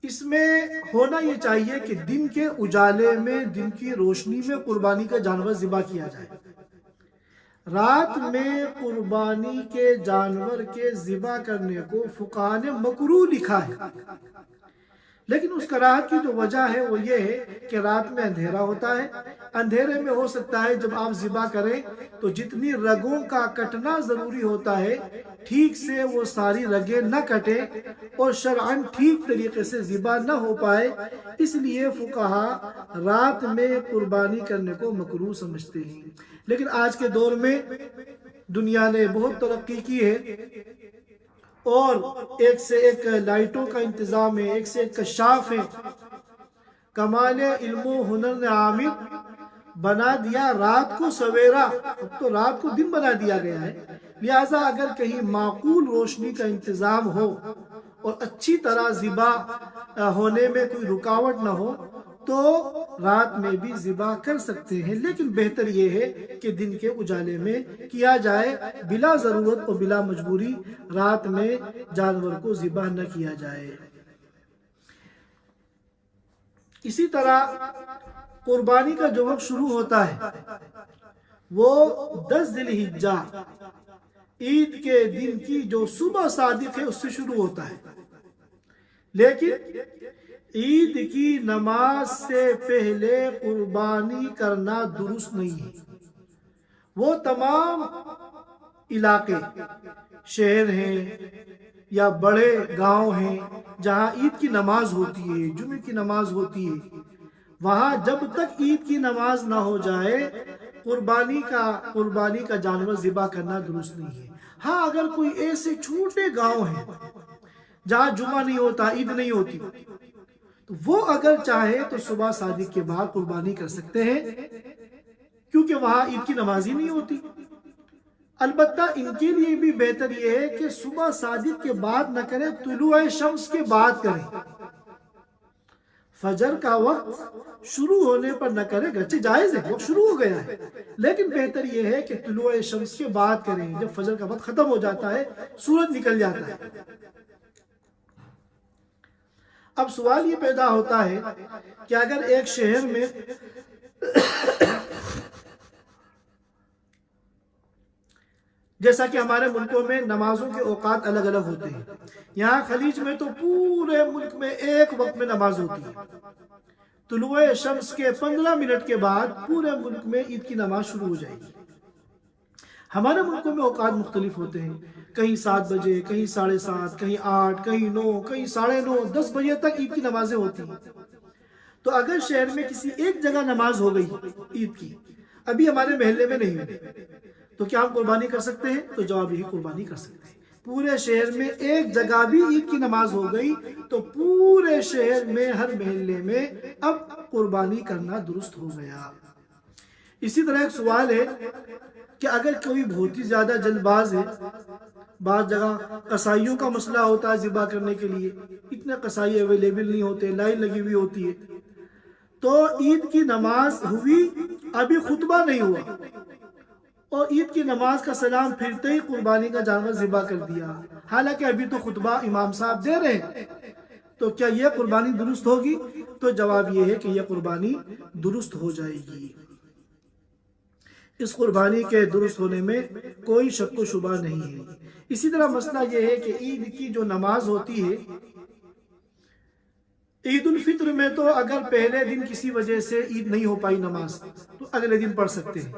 اس میں ہونا یہ چاہیے کہ دن کے اجالے میں، دن کی روشنی میں قربانی کا جانور ذبح کیا جائے۔ رات میں قربانی کے جانور کے ذبح کرنے کو فقہاء نے مکروہ لکھا ہے، لیکن اس کراہت کی جو وجہ ہے وہ یہ ہے کہ رات میں اندھیرا ہوتا ہے، اندھیرے میں ہو سکتا ہے جب آپ ذبح کریں تو جتنی رگوں کا کٹنا ضروری ہوتا ہے ٹھیک سے وہ ساری رگیں نہ کٹیں اور شرعاً ٹھیک طریقے سے ذبح نہ ہو پائے، اس لیے فقہاء رات میں قربانی کرنے کو مکروہ سمجھتے ہیں۔ لیکن آج کے دور میں دنیا نے بہت ترقی کی ہے اور ایک سے ایک لائٹوں کا انتظام ہے، ایک سے ایک کشاف ہے، کمال علم و ہنر نے عامر بنا دیا رات کو سویرا، اب تو رات کو دن بنا دیا گیا ہے۔ لہٰذا اگر کہیں معقول روشنی کا انتظام ہو اور اچھی طرح ذبح ہونے میں کوئی رکاوٹ نہ ہو تو رات میں بھی ذبح کر سکتے ہیں، لیکن بہتر یہ ہے کہ دن کے اجالے میں کیا جائے، بلا ضرورت اور بلا مجبوری رات میں جانور کو ذبح نہ کیا جائے۔ اسی طرح قربانی کا جو وقت شروع ہوتا ہے وہ 10 ذی الحجہ، عید کے دن کی جو صبح صادق ہے اس سے شروع ہوتا ہے، لیکن عید کی نماز سے پہلے قربانی کرنا درست نہیں ہے۔ وہ تمام علاقے، شہر ہیں یا بڑے گاؤں ہیں جہاں عید کی نماز ہوتی ہے، جمعے کی نماز ہوتی ہے، وہاں جب تک عید کی نماز نہ ہو جائے قربانی کا جانور ذبح کرنا درست نہیں ہے۔ ہاں اگر کوئی ایسے چھوٹے گاؤں ہیں جہاں جمعہ نہیں ہوتا، عید نہیں ہوتی، تو وہ اگر چاہے تو صبح صادق کے بعد قربانی کر سکتے ہیں، کیونکہ وہاں عید کی نماز ہی نہیں ہوتی۔ البتہ ان کے لیے بھی بہتر یہ ہے کہ صبح صادق کے بعد نہ کریں، طلوع شمس کے بعد کریں۔ فجر کا وقت شروع ہونے پر نہ کریں، گرچہ جائز ہے، وقت شروع ہو گیا ہے، لیکن بہتر یہ ہے کہ طلوع شمس کے بعد کریں، جب فجر کا وقت ختم ہو جاتا ہے، سورج نکل جاتا ہے۔ اب سوال یہ پیدا ہوتا ہے کہ اگر ایک شہر میں جیسا کہ ہمارے ملکوں میں نمازوں کے اوقات الگ الگ ہوتے ہیں، یہاں خلیج میں تو پورے ملک میں ایک وقت میں نماز ہوتی ہے، طلوع شمس کے 15 منٹ کے بعد پورے ملک میں عید کی نماز شروع ہو جائے گی۔ ہمارے ملکوں میں اوقات مختلف ہوتے ہیں، کہیں 7 بجے، کہیں 7:30، کہیں 8، کہیں 9، کہیں 9:30، 10 بجے تک عید کی نمازیں ہوتی ہیں۔ تو اگر شہر میں کسی ایک جگہ نماز ہو گئی عید کی، ابھی ہمارے محلے میں نہیں ہوئی، تو کیا ہم قربانی کر سکتے ہیں؟ تو جواب یہی، قربانی کر سکتے ہیں۔ پورے شہر میں ایک جگہ بھی عید کی نماز ہو گئی تو پورے شہر میں، ہر محلے میں اب قربانی کرنا درست ہو گیا۔ اسی طرح ایک سوال ہے کہ اگر کوئی بہت ہی زیادہ جلد باز ہے، بعض جگہ قصائیوں کا مسئلہ ہوتا ہے ذبح کرنے کے لیے، اتنے قصائی اویلیبل نہیں ہوتے، لائن لگی ہوئی ہوتی ہے، تو عید کی نماز ہوئی، ابھی خطبہ نہیں ہوا اور عید کی نماز کا سلام پھرتے ہی قربانی کا جانور ذبح کر دیا، حالانکہ ابھی تو خطبہ امام صاحب دے رہے ہیں، تو کیا یہ قربانی درست ہوگی؟ تو جواب یہ ہے کہ یہ قربانی درست ہو جائے گی۔ اس قربانی کے درست ہونے میں کوئی شک و شبہ نہیں ہے۔ اسی طرح مسئلہ یہ ہے کہ عید کی جو نماز ہوتی ہے، عید الفطر میں تو اگر پہلے دن کسی وجہ سے عید نہیں ہو پائی نماز تو اگلے دن پڑھ سکتے ہیں،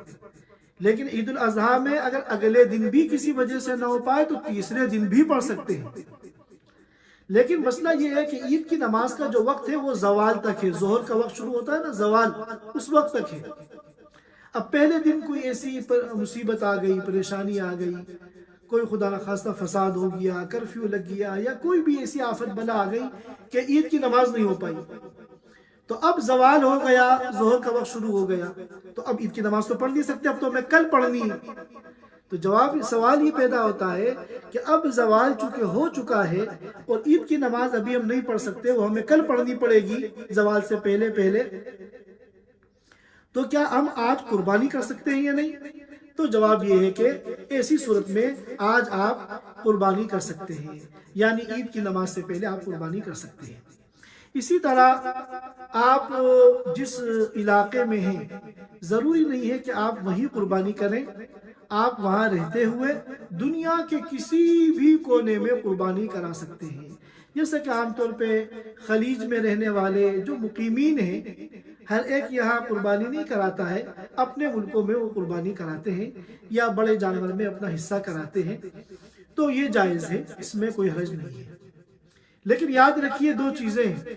لیکن عید الاضحیٰ میں اگر اگلے دن بھی کسی وجہ سے نہ ہو پائے تو تیسرے دن بھی پڑھ سکتے ہیں۔ لیکن مسئلہ یہ ہے کہ عید کی نماز کا جو وقت ہے وہ زوال تک ہے، ظہر کا وقت شروع ہوتا ہے نا، زوال اس وقت تک ہے۔ اب پہلے دن کوئی ایسی مصیبت آ گئی، پریشانی آ گئی، کوئی خدا نخواستہ فساد ہو گیا، کرفیو لگ گیا، یا کوئی بھی ایسی آفت بلا آ گئی کہ عید کی نماز نہیں ہو پائی، تو اب زوال ہو گیا، ظہر کا وقت شروع ہو گیا، تو اب عید کی نماز تو پڑھ نہیں سکتے، اب تو ہمیں کل پڑھنی ہے۔ تو سوال یہ پیدا ہوتا ہے کہ اب زوال چونکہ ہو چکا ہے اور عید کی نماز ابھی ہم نہیں پڑھ سکتے، وہ ہمیں کل پڑھنی پڑے گی زوال سے پہلے پہلے، تو کیا ہم آج قربانی کر سکتے ہیں یا نہیں؟ تو جواب یہ ہے کہ ایسی صورت میں آج آپ قربانی کر سکتے ہیں، یعنی عید کی نماز سے پہلے آپ قربانی کر سکتے ہیں۔ اسی طرح آپ جس علاقے میں ہیں ضروری نہیں ہے کہ آپ وہیں قربانی کریں، آپ وہاں رہتے ہوئے دنیا کے کسی بھی کونے میں قربانی کرا سکتے ہیں۔ جیسے کہ عام طور پہ خلیج میں رہنے والے جو مقیمین ہیں، ہر ایک یہاں قربانی نہیں کراتا ہے، اپنے ملکوں میں وہ قربانی کراتے ہیں یا بڑے جانور میں اپنا حصہ کراتے ہیں، تو یہ جائز ہے، اس میں کوئی حرج نہیں ہے۔ لیکن یاد رکھیے دو چیزیں ہیں،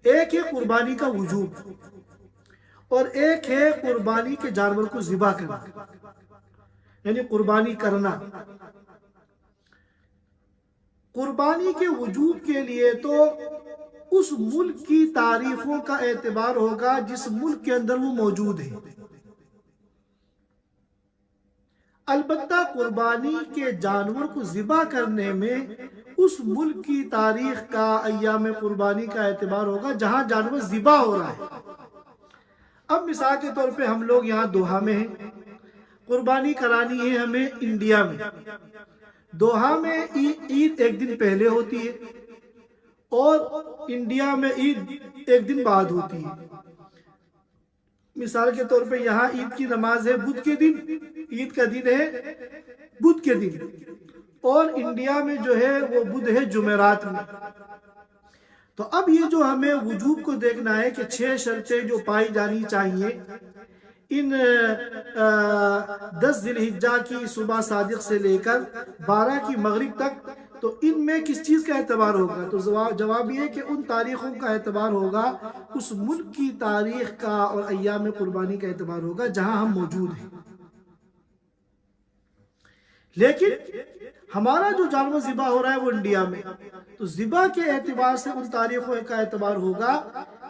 ایک ہے قربانی کا وجوب اور ایک ہے قربانی کے جانور کو ذبح کرنا، یعنی قربانی کرنا۔ قربانی کے وجوب کے لیے تو اس ملک کی تاریخوں کا اعتبار ہوگا جس ملک کے اندر وہ موجود ہے۔ البتہ قربانی کے جانور کو ذبح کرنے میں اس ملک کی تاریخ کا، ایام قربانی کا اعتبار ہوگا جہاں جانور ذبح ہو رہا ہے۔ اب مثال کے طور پہ ہم لوگ یہاں دوحہ میں ہیں، قربانی کرانی ہے ہمیں انڈیا میں، دوحہ میں عید ایک دن پہلے ہوتی ہے اور انڈیا میں عید ایک دن بعد ہوتی ہے۔ مثال کے طور پہ یہاں عید کی نماز ہے بدھ کے دن، عید کا دن ہے بدھ کے دن، اور انڈیا میں جو ہے وہ بدھ ہے جمعرات میں۔ تو اب یہ جو ہمیں وجوب کو دیکھنا ہے کہ 6 شرطیں جو پائی جانی چاہیے ان 10 ذی الحجہ کی صبح صادق سے لے کر 12 کی مغرب تک، تو ان میں کس چیز کا اعتبار ہوگا؟ تو جواب یہ ہے کہ ان تاریخوں کا اعتبار ہوگا، اس ملک کی تاریخ کا اور ایام قربانی کا اعتبار ہوگا جہاں ہم موجود ہیں۔ لیکن ہمارا جو جانور ذبح ہو رہا ہے وہ انڈیا میں، تو ذبح کے اعتبار سے ان تاریخوں کا اعتبار ہوگا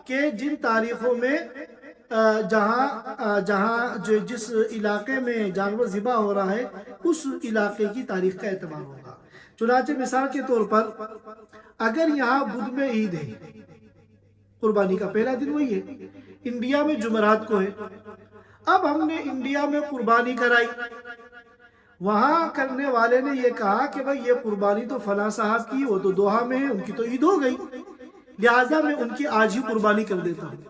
کہ جن تاریخوں میں جہاں جس علاقے میں جانور ذبح ہو رہا ہے اس علاقے کی تاریخ کا اعتبار ہوگا۔ چنانچہ مثال کے طور پر اگر یہاں بدھ میں عید ہے، قربانی کا پہلا دن وہی ہے، انڈیا میں جمعرات کو ہے، اب ہم نے انڈیا میں قربانی کرائی، وہاں کرنے والے نے یہ کہا کہ بھائی یہ قربانی تو فلاں صاحب کی، وہ تو دوحہ میں ہے، ان کی تو عید ہو گئی، لہٰذا میں ان کی آج ہی قربانی کر دیتا ہوں۔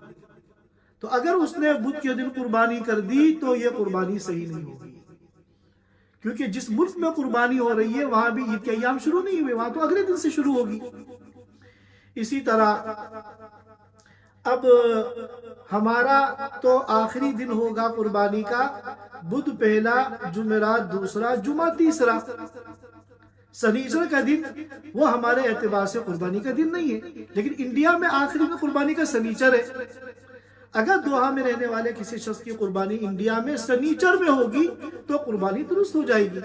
تو اگر اس نے بدھ کے دن قربانی کر دی تو یہ قربانی صحیح نہیں ہوگی، کیونکہ جس ملک میں قربانی ہو رہی ہے وہاں بھی عید کے ایام شروع نہیں ہوئے، وہاں تو اگلے دن سے شروع ہوگی۔ اسی طرح اب ہمارا تو آخری دن ہوگا قربانی کا، بدھ پہلا، جمعرات دوسرا، جمعہ تیسرا، سنیچر کا دن وہ ہمارے اعتبار سے قربانی کا دن نہیں ہے، لیکن انڈیا میں آخری میں قربانی کا سنیچر ہے۔ اگر دوحہ میں رہنے والے کسی شخص کی قربانی انڈیا میں سنیچر میں ہوگی تو قربانی درست ہو جائے گی۔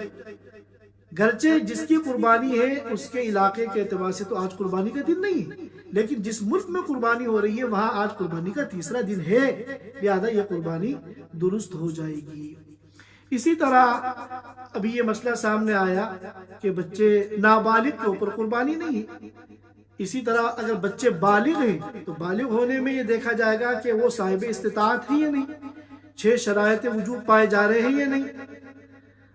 گرچہ جس کی قربانی ہے اس کے علاقے کے اعتبار سے تو آج قربانی کا دن نہیں ہے، لیکن جس ملک میں قربانی ہو رہی ہے وہاں آج قربانی کا تیسرا دن ہے، لہذا یہ قربانی درست ہو جائے گی۔ اسی طرح ابھی یہ مسئلہ سامنے آیا کہ بچے نابالغ کے اوپر قربانی نہیں ہے۔ اسی طرح اگر بچے بالغ ہیں تو بالغ ہونے میں یہ دیکھا جائے گا کہ وہ صاحب استطاعت ہیں یا نہیں، 6 شرائط وجوب پائے جا رہے ہیں یا نہیں۔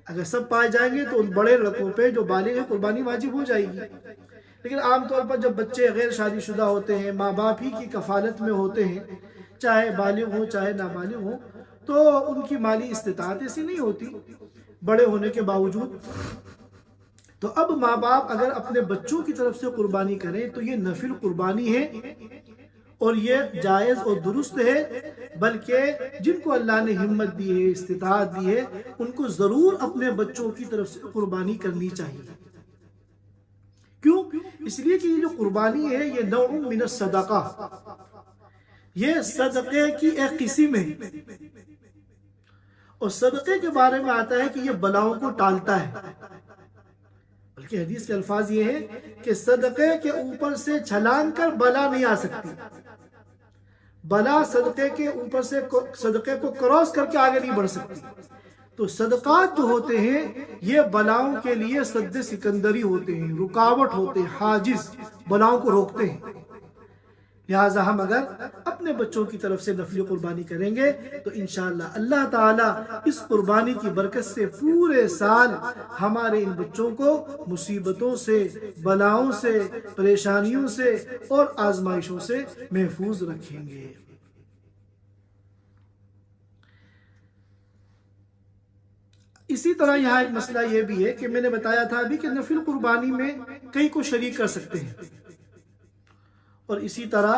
اگر سب پائے جائیں گے تو ان بڑے لڑکوں پہ جو بالغ ہیں قربانی واجب ہو جائے گی۔ لیکن عام طور پر جب بچے غیر شادی شدہ ہوتے ہیں، ماں باپ ہی کی کفالت میں ہوتے ہیں، چاہے بالغ ہوں چاہے نابالغ ہوں، تو ان کی مالی استطاعت ایسی نہیں ہوتی بڑے ہونے کے باوجود۔ تو اب ماں باپ اگر اپنے بچوں کی طرف سے قربانی کریں تو یہ نفل قربانی ہے اور یہ جائز اور درست ہے، بلکہ جن کو اللہ نے ہمت دی ہے، استطاعت دی ہے، ان کو ضرور اپنے بچوں کی طرف سے قربانی کرنی چاہیے۔ کیوں؟ اس لیے کہ یہ جو قربانی ہے یہ نوع من الصدقہ، یہ صدقے کی ایک قسم ہے، اور صدقے کے بارے میں آتا ہے کہ یہ بلاؤں کو ٹالتا ہے، بلکہ حدیث کے الفاظ یہ ہیں کہ صدقے کے اوپر سے چھلانگ کر بلا نہیں آ سکتی، بلا صدقے کے اوپر سے صدقے کو کراس کر کے آگے نہیں بڑھ سکتی۔ تو صدقات جو ہوتے ہیں یہ بلاؤں کے لیے سد سکندری ہوتے ہیں، رکاوٹ ہوتے ہیں، حاجز، بلاؤں کو روکتے ہیں۔ لہٰذا ہم اگر اپنے بچوں کی طرف سے نفلی قربانی کریں گے تو انشاءاللہ اللہ تعالیٰ اس قربانی کی برکت سے پورے سال ہمارے ان بچوں کو مصیبتوں سے، بلاؤں سے، پریشانیوں سے اور آزمائشوں سے محفوظ رکھیں گے۔ اسی طرح یہاں ایک مسئلہ یہ بھی ہے کہ میں نے بتایا تھا ابھی کہ نفل قربانی میں کئی کو شریک کر سکتے ہیں، اور اسی طرح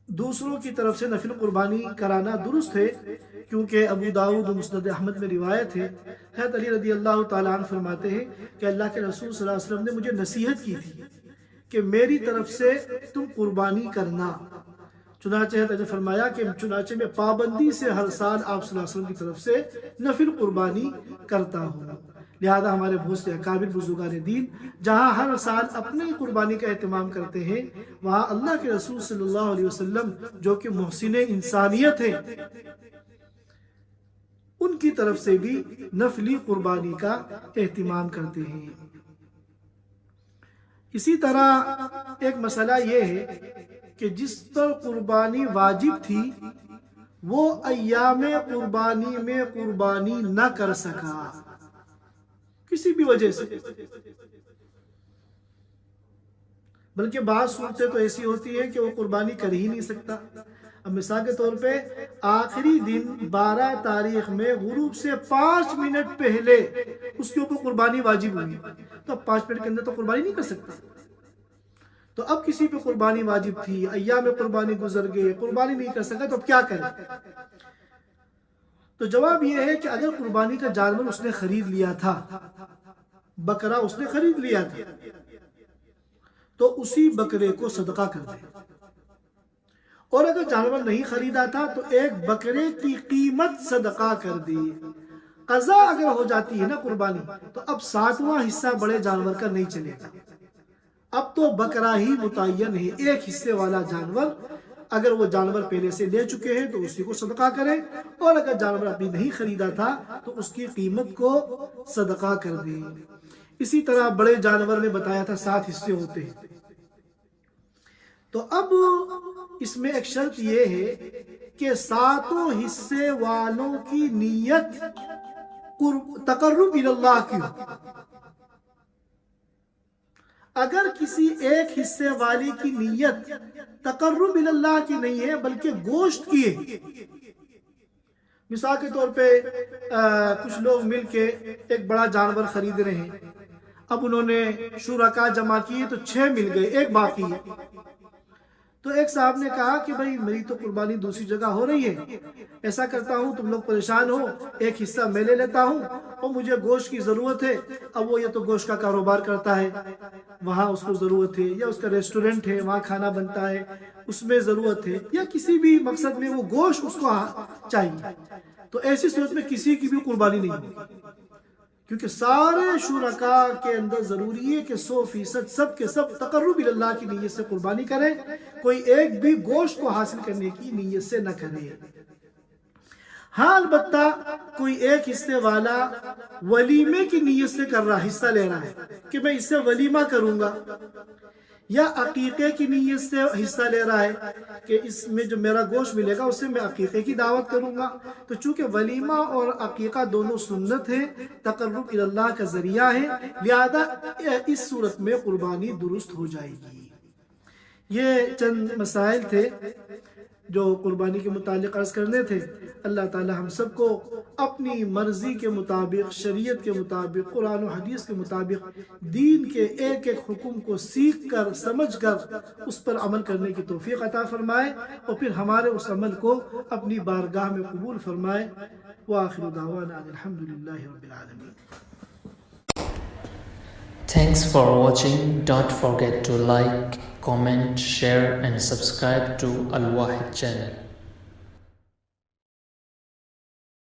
دوسروں کی طرف سے نفل قربانی کرانا درست ہے، کیونکہ ابو داؤد و مسند احمد میں روایت ہے، حضرت علی رضی اللہ تعالیٰ عنہ فرماتے ہیں کہ اللہ کے رسول صلی اللہ علیہ وسلم نے مجھے نصیحت کی تھی کہ میری طرف سے تم قربانی کرنا۔ چنانچہ حضرت نے فرمایا کہ چنانچہ میں پابندی سے ہر سال آپ صلی اللہ علیہ وسلم کی طرف سے نفل قربانی کرتا ہوں۔ لہذا ہمارے بہت سے اکابر بزرگان دین جہاں ہر سال اپنی قربانی کا اہتمام کرتے ہیں، وہاں اللہ کے رسول صلی اللہ علیہ وسلم جو کہ محسن انسانیت ہیں، ان کی طرف سے بھی نفلی قربانی کا اہتمام کرتے ہیں۔ اسی طرح ایک مسئلہ یہ ہے کہ جس پر قربانی واجب تھی وہ ایام قربانی میں قربانی نہ کر سکا کسی بھی وجہ سے، بلکہ بعض صورتیں تو ایسی ہوتی ہے کہ وہ قربانی کر ہی نہیں سکتا۔ اب مثال کے طور پہ آخری دن 12 تاریخ میں غروب سے 5 منٹ پہلے اس کے اوپر قربانی واجب ہوئی، تو اب 5 منٹ کے اندر تو قربانی نہیں کر سکتا۔ تو اب کسی پہ قربانی واجب تھی، ایام قربانی گزر گئے، قربانی نہیں کر سکا، تو اب کیا کرے؟ تو جواب یہ ہے کہ اگر قربانی کا جانور اس نے خرید لیا تھا، بکرا اس نے خرید لیا تھا، تو اسی بکرے کو صدقہ کر دے، اور اگر جانور نہیں خریدا تھا تو ایک بکرے کی قیمت صدقہ کر دی۔ قضا اگر ہو جاتی ہے نا قربانی، تو اب 7واں حصہ بڑے جانور کا نہیں چلے گا، اب تو بکرا ہی متعین ہے، ایک حصے والا جانور اگر وہ جانور پہلے سے لے چکے ہیں تو اسی کو صدقہ کریں، اور اگر جانور ابھی نہیں خریدا تھا تو اس کی قیمت کو صدقہ کر دیں۔ اسی طرح بڑے جانور میں بتایا تھا 7 حصے ہوتے ہیں، تو اب اس میں ایک شرط یہ ہے کہ 7 حصے والوں کی نیت تقرب اللہ کی ہو۔ اگر کسی ایک حصے والی کی نیت تقرب اللہ کی نہیں ہے بلکہ گوشت کی ہے، مثال کے طور پہ کچھ لوگ مل کے ایک بڑا جانور خرید رہے ہیں، اب انہوں نے شرکا جمع کیے تو 6 مل گئے، ایک باقی ہے، تو ایک صاحب نے کہا کہ بھائی میری تو قربانی دوسری جگہ ہو رہی ہے، ایسا کرتا ہوں تم لوگ پریشان ہو، ایک حصہ میں لے لیتا ہوں، اور مجھے گوشت کی ضرورت ہے۔ اب وہ یہ تو گوشت کا کاروبار کرتا ہے، وہاں اس کو ضرورت ہے، یا اس کا ریسٹورنٹ ہے وہاں کھانا بنتا ہے اس میں ضرورت ہے، یا کسی بھی مقصد میں وہ گوشت اس کو چاہیے، تو ایسی صورت میں کسی کی بھی قربانی نہیں ہوگی، کیونکہ سارے شرکاء کے اندر ضروری ہے کہ 100% سب کے سب تقرب اللہ کی نیت سے قربانی کریں، کوئی ایک بھی گوشت کو حاصل کرنے کی نیت سے نہ کرے۔ ہاں البتہ کوئی ایک حصے والا ولیمے کی نیت سے کر رہا، حصہ لے رہا ہے کہ میں اس سے ولیمہ کروں گا، یا عقیقے کی نیت سے حصہ لے رہا ہے کہ اس میں جو میرا گوشت ملے گا اس سے میں عقیقے کی دعوت کروں گا، تو چونکہ ولیمہ اور عقیقہ دونوں سنت ہیں، تقرب اللہ کا ذریعہ ہے، لہذا اس صورت میں قربانی درست ہو جائے گی۔ یہ چند مسائل تھے جو قربانی کے متعلق عرض کرنے تھے۔ اللہ تعالی ہم سب کو اپنی مرضی کے مطابق، شریعت کے مطابق، قرآن و حدیث کے مطابق دین کے ایک ایک حکم کو سیکھ کر، سمجھ کر اس پر عمل کرنے کی توفیق عطا فرمائے، اور پھر ہمارے اس عمل کو اپنی بارگاہ میں قبول فرمائے۔ وآخر دعوانا الحمدللہ رب العالمین۔ Thanks for watching. Don't forget to like, comment, share and subscribe to Al Wahid channel.